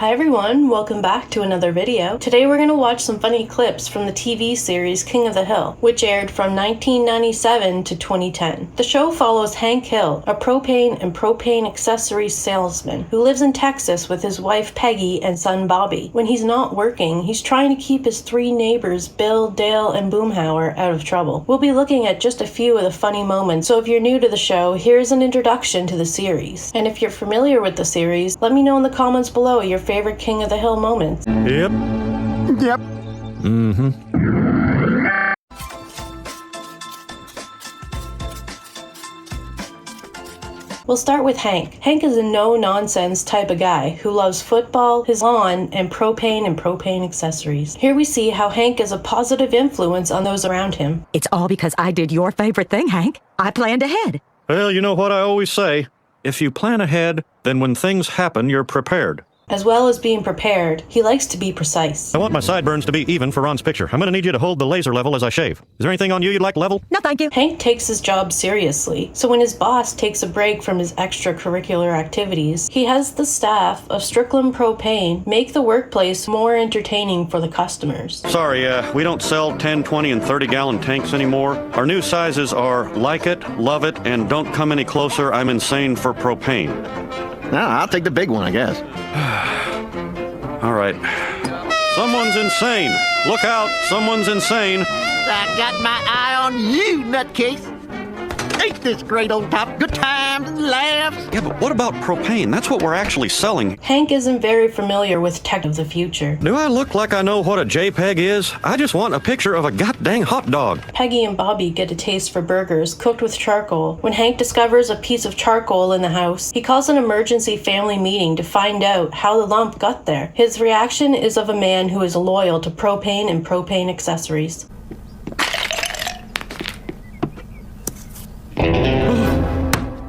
Hi everyone, welcome back to another video. Today we're going to watch some funny clips from the TV series King of the Hill, which aired from 1997 to 2010. The show follows Hank Hill, a propane and propane accessories salesman who lives in Texas with his wife Peggy and son Bobby. When he's not working, he's trying to keep his three neighbors Bill, Dale, and Boomhauer out of trouble. We'll be looking at just a few of the funny moments, so if you're new to the show, here's an introduction to the series. And if you're familiar with the series, let me know in the comments below your favorite King of the Hill moments. Yep. We'll start with Hank. Hank is a no-nonsense type of guy who loves football, his lawn, and propane accessories. Here we see how Hank is a positive influence on those around him. It's all because I did your favorite thing, Hank. I planned ahead. Well, you know what I always say. If you plan ahead, then when things happen, you're prepared. As well as being prepared, he likes to be precise. I want my sideburns to be even for Ron's picture. I'm going to need you to hold the laser level as I shave. Is there anything on you you'd like level? No, thank you. Hank takes his job seriously, so when his boss takes a break from his extracurricular activities, he has the staff of Strickland Propane make the workplace more entertaining for the customers. Sorry, we don't sell 10, 20, and 30-gallon tanks anymore. Our new sizes are like it, love it, and don't come any closer. I'm insane for propane. No, I'll take the big one, I guess. All right. Someone's insane. Look out, someone's insane. I got my eye on you, nutcase. Ain't this great old top? Good times and laughs. Yeah, but what about propane? That's what we're actually selling. Hank isn't very familiar with tech of the future. Do I look like I know what a JPEG is? I just want a picture of a goddamn hot dog. Peggy and Bobby get a taste for burgers cooked with charcoal. When Hank discovers a piece of charcoal in the house, he calls an emergency family meeting to find out how the lump got there. His reaction is of a man who is loyal to propane and propane accessories.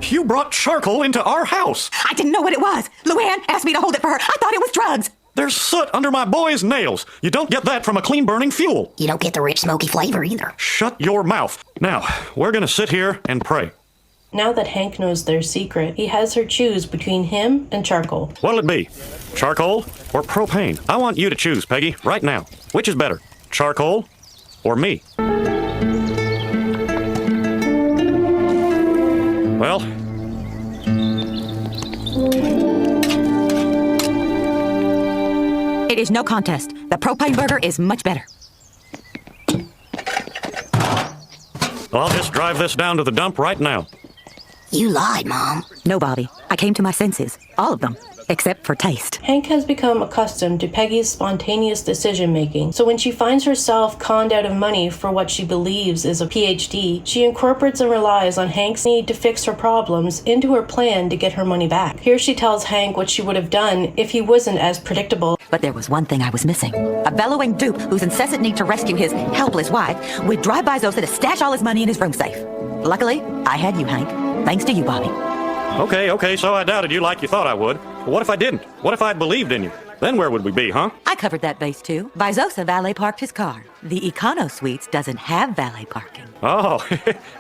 You brought charcoal into our house. I didn't know what it was. Luann asked me to hold it for her. I thought it was drugs. There's soot under my boy's nails. You don't get that from a clean-burning fuel. You don't get the rich, smoky flavor either. Shut your mouth. Now, we're gonna sit here and pray. Now that Hank knows their secret, he has her choose between him and charcoal. What'll it be? Charcoal or propane? I want you to choose, Peggy, right now. Which is better, charcoal or me? Well, It is no contest. The propane burger is much better. I'll just drive this down to the dump right now. You lied, Mom. No, Bobby. I came to my senses. All of them. Except for taste. Hank has become accustomed to Peggy's spontaneous decision-making, so when she finds herself conned out of money for what she believes is a PhD, she incorporates and relies on Hank's need to fix her problems into her plan to get her money back. Here she tells Hank what she would have done if he wasn't as predictable. But there was one thing I was missing. A bellowing dupe whose incessant need to rescue his helpless wife would drive by Zosa to stash all his money in his room safe. Luckily, I had you, Hank. Thanks to you, Bobby. Okay, so I doubted you like you thought I would. But what if I didn't? What if I'd believed in you? Then where would we be, huh? I covered that base, too. Vizosa valet parked his car. The Econo Suites doesn't have valet parking. Oh,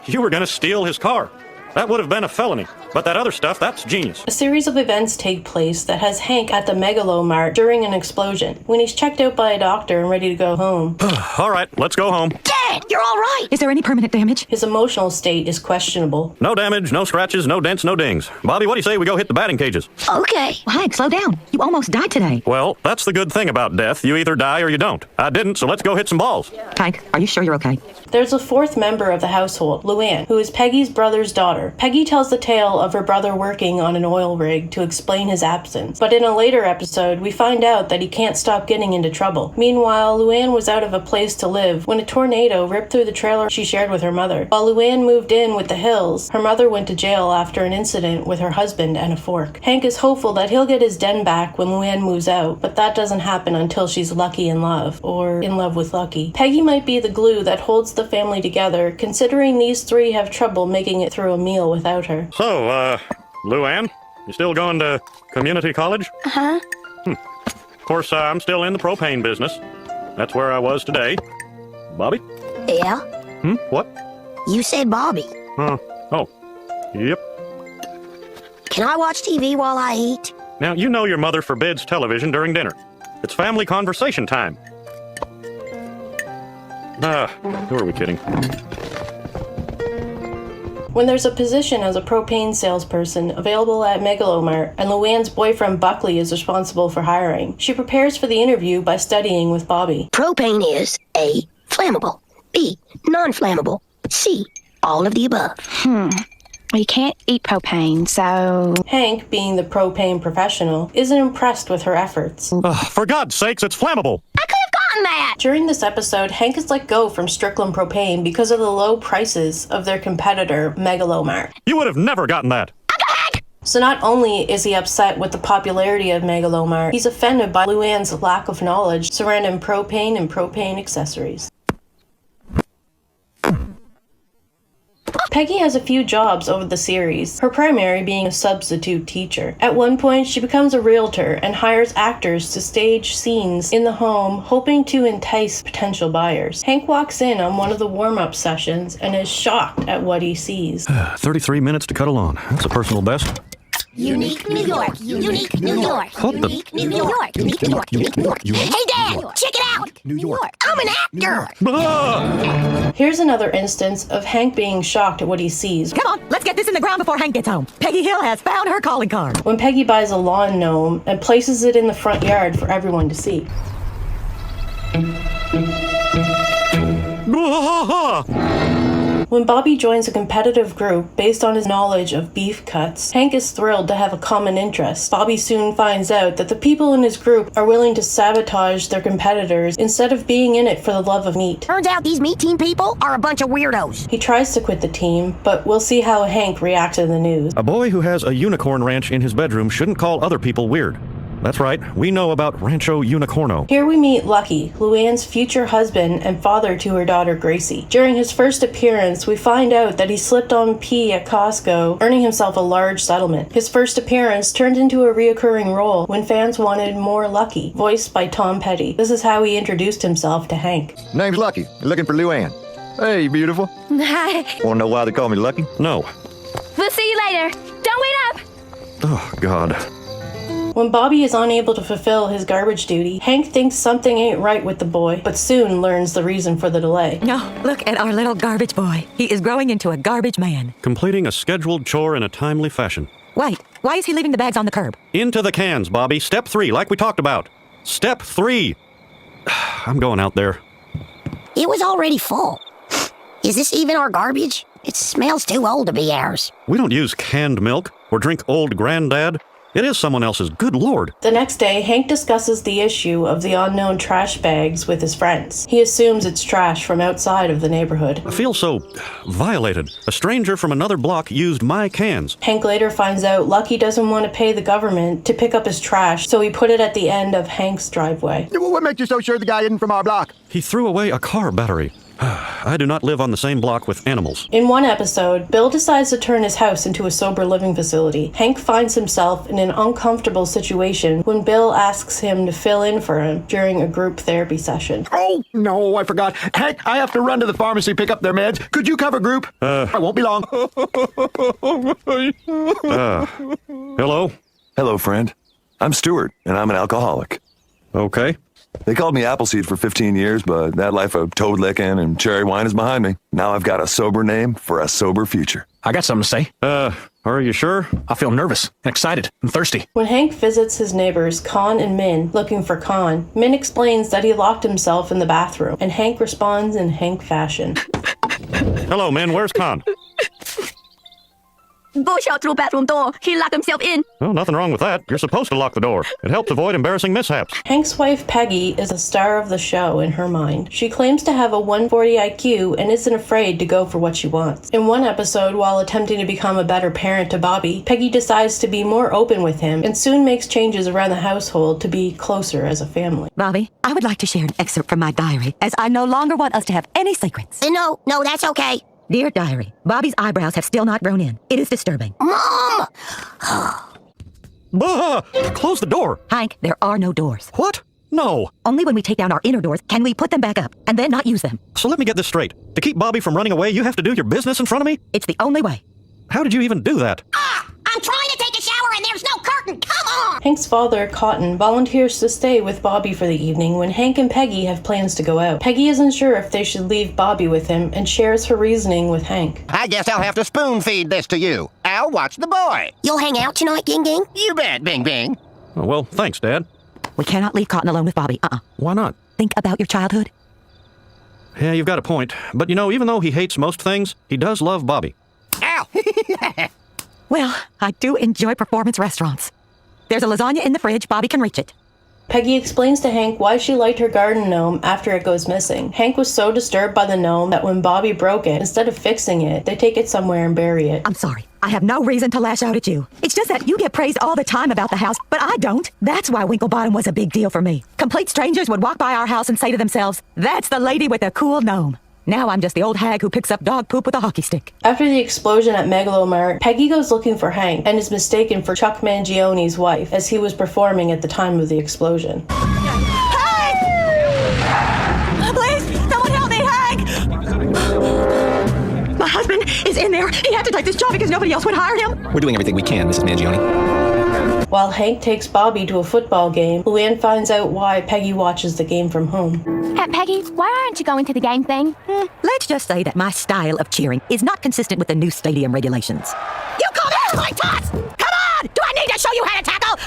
you were gonna steal his car. That would have been a felony. But that other stuff, that's genius. A series of events take place that has Hank at the Megalomart during an explosion, when he's checked out by a doctor and ready to go home. All right, let's go home. Dad, you're all right. Is there any permanent damage? His emotional state is questionable. No damage, no scratches, no dents, no dings. Bobby, what do you say we go hit the batting cages? Okay. Well, Hank, slow down. You almost died today. Well, that's the good thing about death. You either die or you don't. I didn't, so let's go hit some balls. Hank, are you sure you're okay? There's a fourth member of the household, Luann, who is Peggy's brother's daughter. Peggy tells the tale of her brother working on an oil rig to explain his absence, but in a later episode, we find out that he can't stop getting into trouble. Meanwhile, Luann was out of a place to live when a tornado ripped through the trailer she shared with her mother. While Luann moved in with the Hills, her mother went to jail after an incident with her husband and a fork. Hank is hopeful that he'll get his den back when Luann moves out, but that doesn't happen until she's lucky in love, or in love with Lucky. Peggy might be the glue that holds the family together, considering these three have trouble making it through a meal without her. So, Luann, you still going to community college? Uh-huh. Of course, I'm still in the propane business. That's where I was today. Bobby? Yeah? What? You said Bobby. Oh, yep. Can I watch TV while I eat? Now, you know your mother forbids television during dinner. It's family conversation time. Who are we kidding? When there's a position as a propane salesperson available at Megalomart and Luann's boyfriend Buckley is responsible for hiring, she prepares for the interview by studying with Bobby. Propane is A, flammable, B, non-flammable, C, all of the above. We can't eat propane, so... Hank, being the propane professional, isn't impressed with her efforts. For God's sakes, it's flammable! I could have gotten that! During this episode, Hank is let go from Strickland Propane because of the low prices of their competitor, Megalomart. You would have never gotten that! So not only is he upset with the popularity of Megalomart, he's offended by Luann's lack of knowledge surrounding propane and propane accessories. Peggy has a few jobs over the series, her primary being a substitute teacher. At one point, she becomes a realtor and hires actors to stage scenes in the home, hoping to entice potential buyers. Hank walks in on one of the warm-up sessions and is shocked at what he sees. 33 minutes to cut a lawn. That's a personal best. Unique New York, unique New York, What the- unique New York, unique New York, unique New York. Hey Dad, check it out! New York. I'm an actor! Here's another instance of Hank being shocked at what he sees. Come on, let's get this in the ground before Hank gets home. Peggy Hill has found her calling card. When Peggy buys a lawn gnome and places it in the front yard for everyone to see. When Bobby joins a competitive group based on his knowledge of beef cuts, Hank is thrilled to have a common interest. Bobby soon finds out that the people in his group are willing to sabotage their competitors instead of being in it for the love of meat. Turns out these meat team people are a bunch of weirdos. He tries to quit the team, but we'll see how Hank reacts to the news. A boy who has a unicorn ranch in his bedroom shouldn't call other people weird. That's right, we know about Rancho Unicorno. Here we meet Lucky, Luann's future husband and father to her daughter Gracie. During his first appearance, we find out that he slipped on pee at Costco, earning himself a large settlement. His first appearance turned into a reoccurring role when fans wanted more Lucky, voiced by Tom Petty. This is how he introduced himself to Hank. Name's Lucky. Looking for Luann. Hey, beautiful. Hi. Wanna know why they call me Lucky? No. We'll see you later. Don't wait up. Oh, God. When Bobby is unable to fulfill his garbage duty, Hank thinks something ain't right with the boy, but soon learns the reason for the delay. No, look at our little garbage boy. He is growing into a garbage man. Completing a scheduled chore in a timely fashion. Wait, why is he leaving the bags on the curb? Into the cans, Bobby. Step 3, like we talked about. Step 3. I'm going out there. It was already full. Is this even our garbage? It smells too old to be ours. We don't use canned milk or drink old granddad. It is someone else's. Good Lord. The next day, Hank discusses the issue of the unknown trash bags with his friends. He assumes it's trash from outside of the neighborhood. I feel so violated. A stranger from another block used my cans. Hank later finds out Lucky doesn't want to pay the government to pick up his trash, so he put it at the end of Hank's driveway. What makes you so sure the guy isn't from our block? He threw away a car battery. I do not live on the same block with animals. In one episode, Bill decides to turn his house into a sober living facility. Hank finds himself in an uncomfortable situation when Bill asks him to fill in for him during a group therapy session. Oh, no, I forgot. Hank, I have to run to the pharmacy pick up their meds. Could you cover group? I won't be long. Hello? Hello, friend. I'm Stuart, and I'm an alcoholic. Okay. They called me Appleseed for 15 years, but that life of toad licking and cherry wine is behind me. Now I've got a sober name for a sober future. I got something to say. Are you sure? I feel nervous, excited, and thirsty. When Hank visits his neighbors, Con and Min, looking for Con, Min explains that he locked himself in the bathroom, and Hank responds in Hank fashion. Hello, man. Where's Con? Go shot through bathroom door. He locked himself in. Well, nothing wrong with that. You're supposed to lock the door. It helps avoid embarrassing mishaps. Hank's wife Peggy is the star of the show in her mind. She claims to have a 140 IQ and isn't afraid to go for what she wants. In one episode, while attempting to become a better parent to Bobby, Peggy decides to be more open with him and soon makes changes around the household to be closer as a family. Bobby, I would like to share an excerpt from my diary, as I no longer want us to have any secrets. No, that's okay. Dear diary, Bobby's eyebrows have still not grown in. It is disturbing. Mom! Bah! Close the door. Hank, there are no doors. What? No. Only when we take down our inner doors can we put them back up, and then not use them. So let me get this straight. To keep Bobby from running away, you have to do your business in front of me? It's the only way. How did you even do that? I'm trying to take a shower and there's no curtain. Come on! Hank's father, Cotton, volunteers to stay with Bobby for the evening when Hank and Peggy have plans to go out. Peggy isn't sure if they should leave Bobby with him and shares her reasoning with Hank. I guess I'll have to spoon feed this to you. I'll watch the boy. You'll hang out tonight, Ging Ging? You bet, Bing Bing. Oh, well, thanks, Dad. We cannot leave Cotton alone with Bobby. Why not? Think about your childhood. Yeah, you've got a point. But you know, even though he hates most things, he does love Bobby. Ow! Well, I do enjoy performance restaurants. There's a lasagna in the fridge. Bobby can reach it. Peggy explains to Hank why she liked her garden gnome after it goes missing. Hank was so disturbed by the gnome that when Bobby broke it, instead of fixing it, they take it somewhere and bury it. I'm sorry. I have no reason to lash out at you. It's just that you get praised all the time about the house, but I don't. That's why Winklebottom was a big deal for me. Complete strangers would walk by our house and say to themselves, "That's the lady with a cool gnome." Now I'm just the old hag who picks up dog poop with a hockey stick. After the explosion at Megalomart, Peggy goes looking for Hank and is mistaken for Chuck Mangione's wife, as he was performing at the time of the explosion. Hank! Please, someone help me, Hank! My husband is in there. He had to take this job because nobody else would hire him. We're doing everything we can, Mrs. Mangione. While Hank takes Bobby to a football game, Luann finds out why Peggy watches the game from home. Peggy, why aren't you going to the game thing? Let's just say that my style of cheering is not consistent with the new stadium regulations. You call that my tots? Come on! Do I need to show you how to tackle?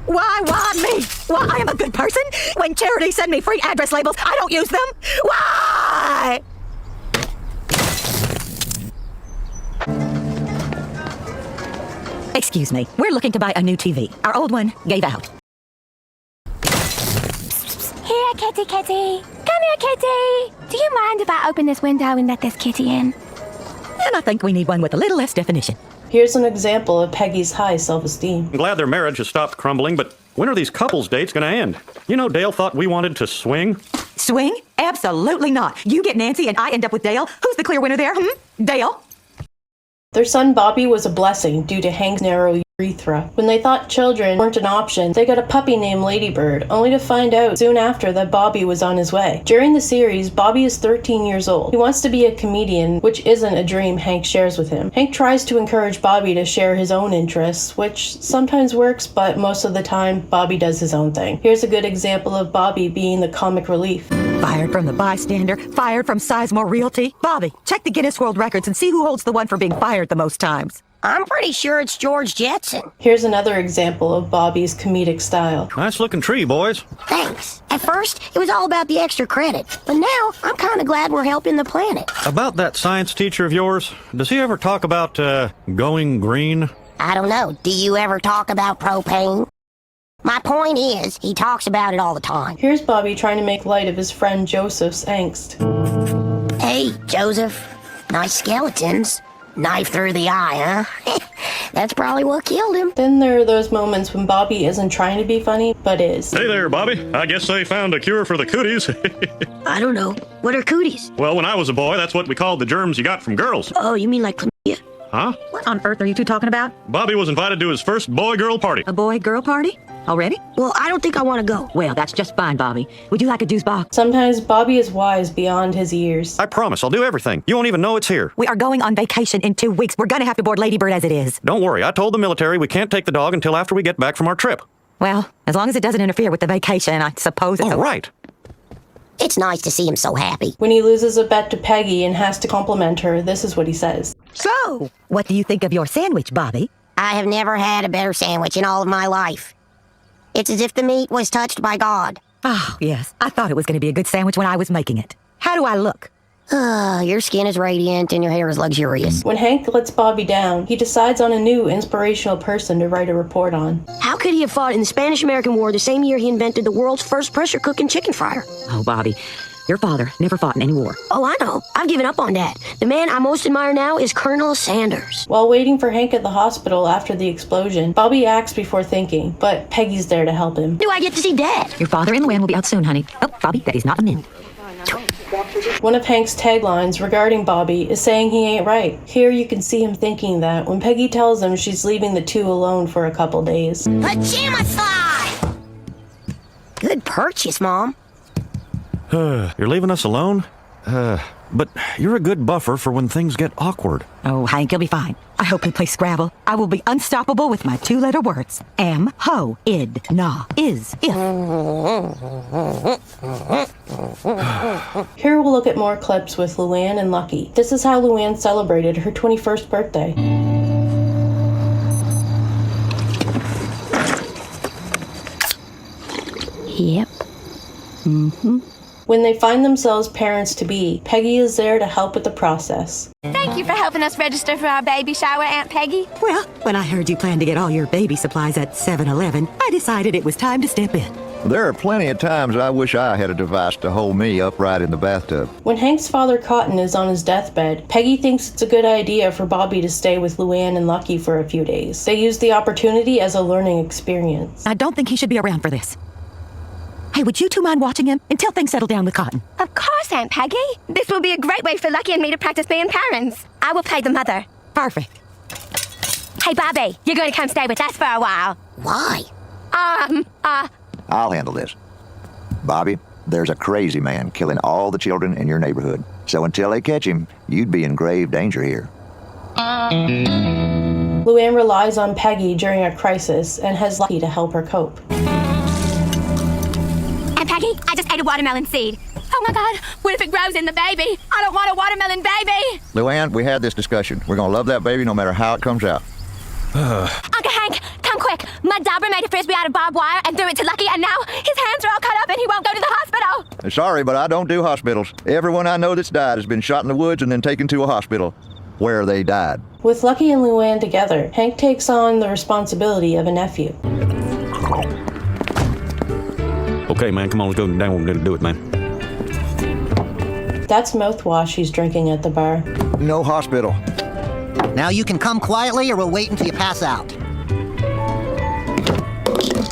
Why me? Why I am a good person? When charities send me free address labels, I don't use them? Why? Excuse me, we're looking to buy a new TV. Our old one gave out. Here, kitty, kitty. Come here, kitty. Do you mind if I open this window and let this kitty in? And I think we need one with a little less definition. Here's an example of Peggy's high self-esteem. I'm glad their marriage has stopped crumbling, but when are these couples dates going to end? You know, Dale thought we wanted to swing. Swing? Absolutely not. You get Nancy and I end up with Dale. Who's the clear winner there? Dale? Their son Bobby was a blessing due to Hank's narrow urethra. When they thought children weren't an option, they got a puppy named Ladybird, only to find out soon after that Bobby was on his way. During the series, Bobby is 13 years old. He wants to be a comedian, which isn't a dream Hank shares with him. Hank tries to encourage Bobby to share his own interests, which sometimes works, but most of the time, Bobby does his own thing. Here's a good example of Bobby being the comic relief. Fired from the Bystander, fired from Sizemore Realty. Bobby, check the Guinness World Records and see who holds the one for being fired the most times. I'm pretty sure it's George Jetson. Here's another example of Bobby's comedic style. Nice looking tree, boys. Thanks. At first, it was all about the extra credit, but now I'm kind of glad we're helping the planet. About that science teacher of yours, does he ever talk about, going green? I don't know. Do you ever talk about propane? My point is, he talks about it all the time. Here's Bobby trying to make light of his friend Joseph's angst. Hey, Joseph. Nice skeletons. Knife through the eye, huh? That's probably what killed him. Then there are those moments when Bobby isn't trying to be funny, but is. Hey there, Bobby. I guess they found a cure for the cooties. I don't know. What are cooties? Well, when I was a boy, that's what we called the germs you got from girls. Oh, you mean like chlamydia? Huh? What on earth are you two talking about? Bobby was invited to his first boy-girl party. A boy-girl party? Already? Well, I don't think I want to go. Well, that's just fine, Bobby. Would you like a juice box? Sometimes Bobby is wise beyond his years. I promise, I'll do everything. You won't even know it's here. We are going on vacation in 2 weeks. We're gonna have to board Ladybird as it is. Don't worry, I told the military we can't take the dog until after we get back from our trip. Well, as long as it doesn't interfere with the vacation, I suppose it's... All right. It's nice to see him so happy. When he loses a bet to Peggy and has to compliment her, this is what he says. So, what do you think of your sandwich, Bobby? I have never had a better sandwich in all of my life. It's as if the meat was touched by God. Oh, yes. I thought it was going to be a good sandwich when I was making it. How do I look? Your skin is radiant and your hair is luxurious. When Hank lets Bobby down, he decides on a new inspirational person to write a report on. How could he have fought in the Spanish-American War the same year he invented the world's first pressure-cooking chicken fryer? Oh, Bobby, your father never fought in any war. Oh, I know. I've given up on that. The man I most admire now is Colonel Sanders. While waiting for Hank at the hospital after the explosion, Bobby acts before thinking, but Peggy's there to help him. Do I get to see Dad? Your father and Luann will be out soon, honey. Oh, Bobby, that is not a min. One of Hank's taglines regarding Bobby is saying he ain't right. Here you can see him thinking that when Peggy tells him she's leaving the two alone for a couple days. Pajama slide! Good purchase, Mom. You're leaving us alone? But you're a good buffer for when things get awkward. Oh, Hank, you'll be fine. I hope we play Scrabble. I will be unstoppable with my 2-letter words. Am, ho, id, na, is, if. Here we'll look at more clips with Luann and Lucky. This is how Luann celebrated her 21st birthday. Yep. When they find themselves parents-to-be, Peggy is there to help with the process. Thank you for helping us register for our baby shower, Aunt Peggy. Well, when I heard you planned to get all your baby supplies at 7-Eleven, I decided it was time to step in. There are plenty of times I wish I had a device to hold me upright in the bathtub. When Hank's father Cotton is on his deathbed, Peggy thinks it's a good idea for Bobby to stay with Luann and Lucky for a few days. They use the opportunity as a learning experience. I don't think he should be around for this. Hey, would you two mind watching him until things settle down with Cotton? Of course, Aunt Peggy. This will be a great way for Lucky and me to practice being parents. I will play the mother. Perfect. Hey, Bobby, you're going to come stay with us for a while. Why? I'll handle this. Bobby, there's a crazy man killing all the children in your neighborhood. So until they catch him, you'd be in grave danger here. Luann relies on Peggy during a crisis and has Lucky to help her cope. Aunt Peggy, I just ate a watermelon seed. Oh my God, what if it grows in the baby? I don't want a watermelon baby! Luann, we had this discussion. We're gonna love that baby no matter how it comes out. Uncle Hank, come quick. My dauber made a frisbee out of barbed wire and threw it to Lucky, and now his hands are all cut up and he won't go to the hospital. Sorry, but I don't do hospitals. Everyone I know that's died has been shot in the woods and then taken to a hospital where they died. With Lucky and Luann together, Hank takes on the responsibility of a nephew. Okay, man, come on, let's go down and do it, man. That's mouthwash he's drinking at the bar. No hospital. Now you can come quietly or we'll wait until you pass out.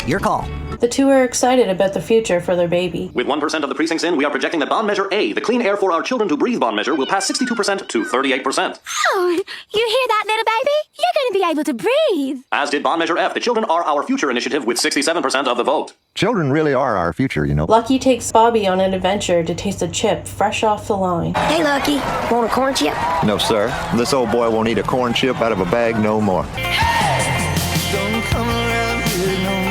Your call. The two are excited about the future for their baby. With 1% of the precincts in, we are projecting that bond measure A, the clean air for our children to breathe bond measure, will pass 62% to 38%. Oh, you hear that, little baby? You're going to be able to breathe. As did bond measure F, the Children Are Our Future initiative with 67% of the vote. Children really are our future, you know. Lucky takes Bobby on an adventure to taste a chip fresh off the line. Hey, Lucky, want a corn chip? No, sir. This old boy won't eat a corn chip out of a bag no more. Don't come around here no more.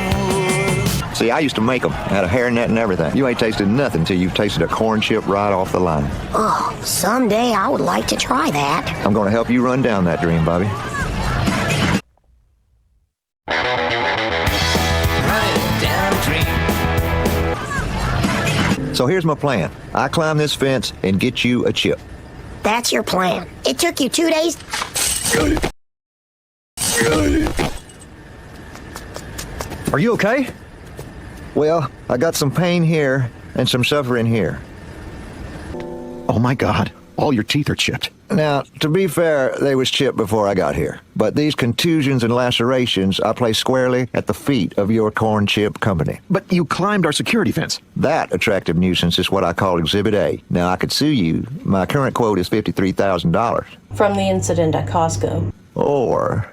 See, I used to make them out of hairnet and everything. You ain't tasted nothing till you've tasted a corn chip right off the line. Oh, someday I would like to try that. I'm gonna help you run down that dream, Bobby. So here's my plan. I climb this fence and get you a chip. That's your plan. It took you 2 days. Are you okay? Well, I got some pain here and some suffering here. Oh my God, all your teeth are chipped. Now, to be fair, they was chipped before I got here. But these contusions and lacerations I place squarely at the feet of your corn chip company. But you climbed our security fence. That attractive nuisance is what I call Exhibit A. Now, I could sue you. My current quote is $53,000. From the incident at Costco. Or...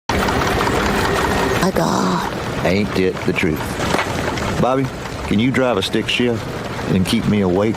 My God. Ain't it the truth? Bobby, can you drive a stick shift and keep me awake?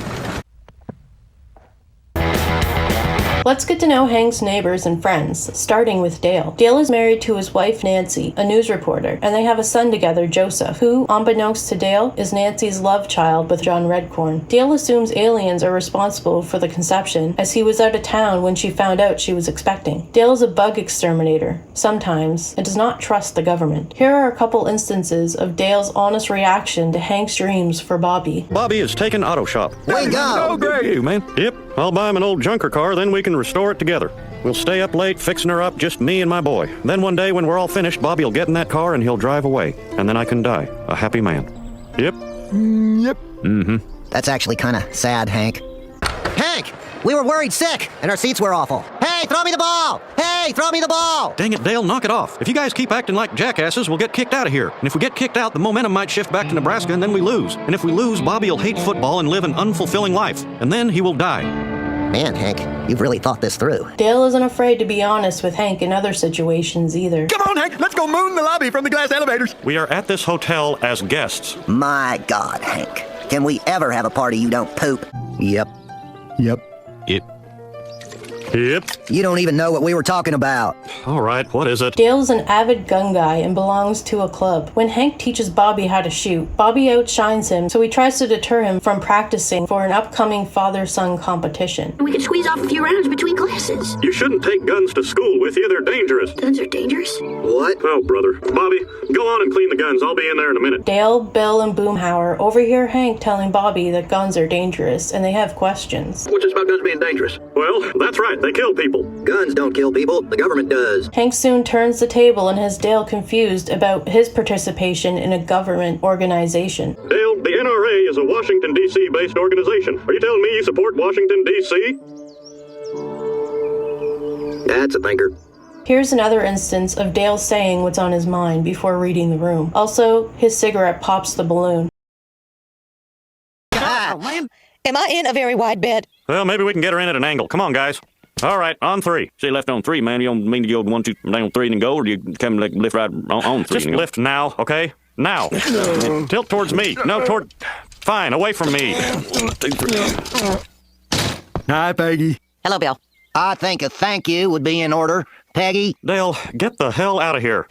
Let's get to know Hank's neighbors and friends, starting with Dale. Dale is married to his wife Nancy, a news reporter, and they have a son together, Joseph, who, unbeknownst to Dale, is Nancy's love child with John Redcorn. Dale assumes aliens are responsible for the conception, as he was out of town when she found out she was expecting. Dale is a bug exterminator, sometimes, and does not trust the government. Here are a couple instances of Dale's honest reaction to Hank's dreams for Bobby. Bobby is taking auto shop. Way to go! Oh, great, you, man. Yep, I'll buy him an old junker car, then we can restore it together. We'll stay up late fixing her up, just me and my boy. Then one day when we're all finished, Bobby will get in that car and he'll drive away. And then I can die, a happy man. Yep. Yep. Mm-hmm. That's actually kind of sad, Hank. Hank! We were worried sick, and our seats were awful. Hey, throw me the ball! Hey, throw me the ball! Dang it, Dale, knock it off. If you guys keep acting like jackasses, we'll get kicked out of here. And if we get kicked out, the momentum might shift back to Nebraska, and then we lose. And if we lose, Bobby will hate football and live an unfulfilling life. And then he will die. Man, Hank, you've really thought this through. Dale isn't afraid to be honest with Hank in other situations either. Come on, Hank, let's go moon the lobby from the glass elevators. We are at this hotel as guests. My God, Hank. Can we ever have a party you don't poop? Yep. Yep. Yep. You don't even know what we were talking about. All right, what is it? Dale's an avid gun guy and belongs to a club. When Hank teaches Bobby how to shoot, Bobby outshines him, so he tries to deter him from practicing for an upcoming father-son competition. We could squeeze off a few rounds between classes. You shouldn't take guns to school with you. They're dangerous. Guns are dangerous? What? Oh, brother. Bobby, go on and clean the guns. I'll be in there in a minute. Dale, Bill, and Boomhauer overhear Hank telling Bobby that guns are dangerous, and they have questions. What's this about guns being dangerous? Well, that's right. They kill people. Guns don't kill people. The government does. Hank soon turns the table and has Dale confused about his participation in a government organization. Dale, the NRA is a Washington, D.C. based organization. Are you telling me you support Washington, D.C.? That's a thinker. Here's another instance of Dale saying what's on his mind before reading the room. Also, his cigarette pops the balloon. Am I in a very wide bed? Well, maybe we can get her in at an angle. Come on, guys. All right, on three. Say left on three, man. You don't mean to go 1, 2, down on 3 and then go, or do you come like lift right on 3? Just lift now, okay? Now. Tilt towards me. No, toward... Fine, away from me. 1, 2, 3. Hi, Peggy. Hello, Bill. I think a thank you would be in order. Peggy? Dale, get the hell out of here.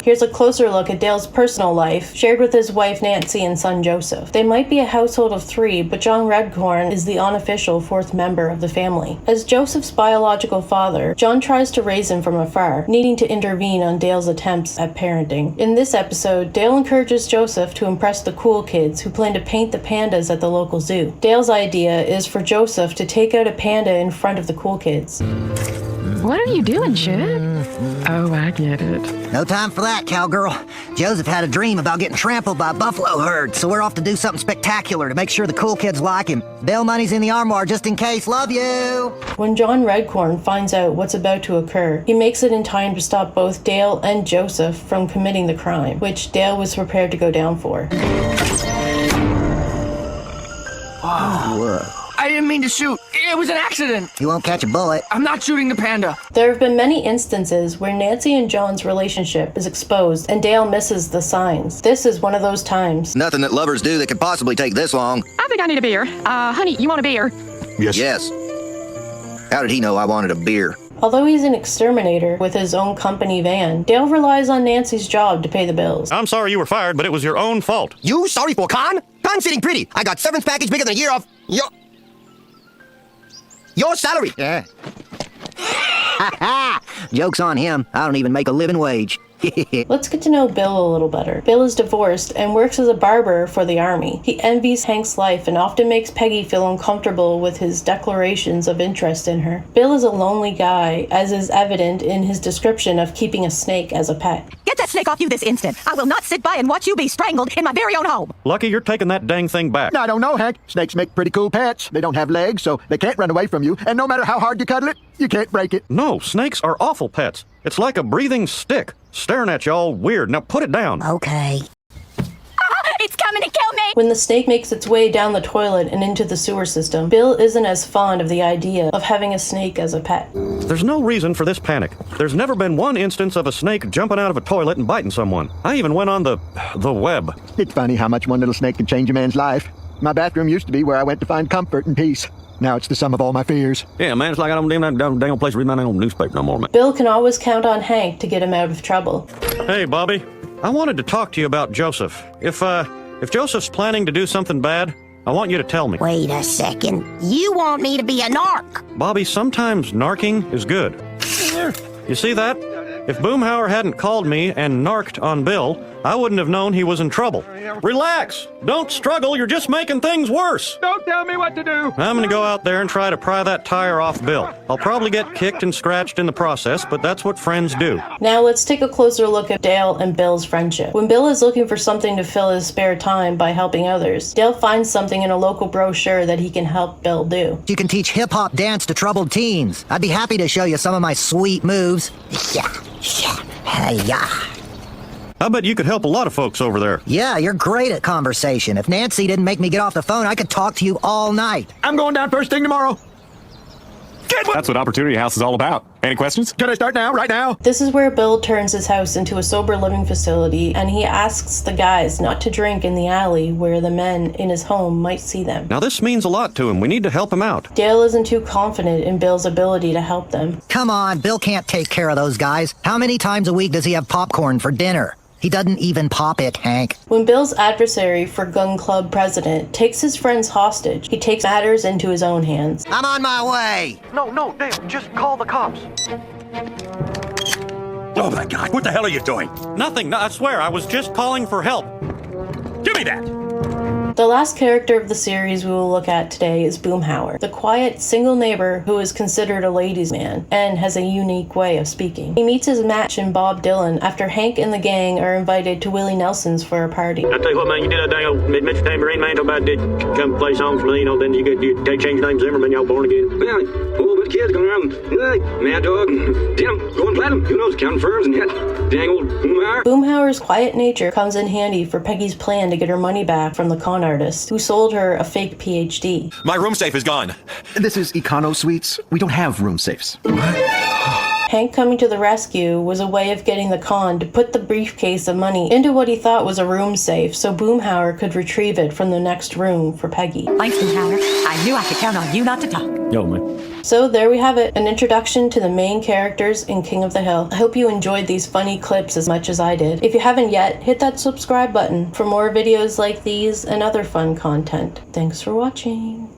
Here's a closer look at Dale's personal life, shared with his wife Nancy and son Joseph. They might be a household of 3, but John Redcorn is the unofficial 4th member of the family. As Joseph's biological father, John tries to raise him from afar, needing to intervene on Dale's attempts at parenting. In this episode, Dale encourages Joseph to impress the cool kids who plan to paint the pandas at the local zoo. Dale's idea is for Joseph to take out a panda in front of the cool kids. What are you doing, Shug? Oh, I get it. No time for that, cowgirl. Joseph had a dream about getting trampled by a buffalo herd, so we're off to do something spectacular to make sure the cool kids like him. Bail money's in the armoire just in case. Love you! When John Redcorn finds out what's about to occur, he makes it in time to stop both Dale and Joseph from committing the crime, which Dale was prepared to go down for. I didn't mean to shoot. It was an accident. You won't catch a bullet. I'm not shooting the panda. There have been many instances where Nancy and John's relationship is exposed and Dale misses the signs. This is one of those times. Nothing that lovers do that could possibly take this long. I think I need a beer. Honey, you want a beer? Yes. Yes. How did he know I wanted a beer? Although he's an exterminator with his own company van, Dale relies on Nancy's job to pay the bills. I'm sorry you were fired, but it was your own fault. You sorry for con? Con's sitting pretty. I got severance package bigger than a year off your salary. Yeah. Joke's on him. I don't even make a living wage. Let's get to know Bill a little better. Bill is divorced and works as a barber for the army. He envies Hank's life and often makes Peggy feel uncomfortable with his declarations of interest in her. Bill is a lonely guy, as is evident in his description of keeping a snake as a pet. Get that snake off you this instant. I will not sit by and watch you be strangled in my very own home. Lucky you're taking that dang thing back. I don't know, Hank. Snakes make pretty cool pets. They don't have legs, so they can't run away from you. And no matter how hard you cuddle it, you can't break it. No, snakes are awful pets. It's like a breathing stick, staring at you all weird. Now put it down. Okay. It's coming to kill me! When the snake makes its way down the toilet and into the sewer system, Bill isn't as fond of the idea of having a snake as a pet. There's no reason for this panic. There's never been one instance of a snake jumping out of a toilet and biting someone. I even went on the web. It's funny how much one little snake can change a man's life. My bathroom used to be where I went to find comfort and peace. Now it's the sum of all my fears. Yeah, man, it's like I don't even have a damn place to read my own newspaper no more, man. Bill can always count on Hank to get him out of trouble. Hey, Bobby. I wanted to talk to you about Joseph. If Joseph's planning to do something bad, I want you to tell me. Wait a second. You want me to be a narc? Bobby, sometimes narking is good. You see that? If Boomhauer hadn't called me and narked on Bill, I wouldn't have known he was in trouble. Relax! Don't struggle, you're just making things worse! Don't tell me what to do! I'm gonna go out there and try to pry that tire off Bill. I'll probably get kicked and scratched in the process, but that's what friends do. Now let's take a closer look at Dale and Bill's friendship. When Bill is looking for something to fill his spare time by helping others, Dale finds something in a local brochure that he can help Bill do. You can teach hip-hop dance to troubled teens. I'd be happy to show you some of my sweet moves. I bet you could help a lot of folks over there. Yeah, you're great at conversation. If Nancy didn't make me get off the phone, I could talk to you all night. I'm going down first thing tomorrow. That's what Opportunity House is all about. Any questions? Can I start now? Right now? This is where Bill turns his house into a sober living facility, and he asks the guys not to drink in the alley where the men in his home might see them. Now this means a lot to him. We need to help him out. Dale isn't too confident in Bill's ability to help them. Come on, Bill can't take care of those guys. How many times a week does he have popcorn for dinner? He doesn't even pop it, Hank. When Bill's adversary for Gun Club president takes his friends hostage, he takes matters into his own hands. I'm on my way. No, Dale, just call the cops. Oh my God, what the hell are you doing? Nothing. I swear, I was just calling for help. Give me that! The last character of the series we will look at today is Boomhauer, the quiet, single neighbor who is considered a ladies' man and has a unique way of speaking. He meets his match in Bob Dylan after Hank and the gang are invited to Willie Nelson's for a party. I tell you what, man, you did that dang old Mr. Tambourine Man, about did come play songs for me, then you change your name Zimmerman, y'all born again. Yeah, whole bunch of kids going around, Mad Dog, going platinum, who knows, counting firms and yet, dang old Boomhauer. Boomhauer's quiet nature comes in handy for Peggy's plan to get her money back from the con artist who sold her a fake PhD. My room safe is gone. This is Econo Suites. We don't have room safes. Hank coming to the rescue was a way of getting the con to put the briefcase of money into what he thought was a room safe so Boomhauer could retrieve it from the next room for Peggy. Thanks, Boomhauer. I knew I could count on you not to talk. Yo, man. So there we have it, an introduction to the main characters in King of the Hill. I hope you enjoyed these funny clips as much as I did. If you haven't yet, hit that subscribe button for more videos like these and other fun content. Thanks for watching.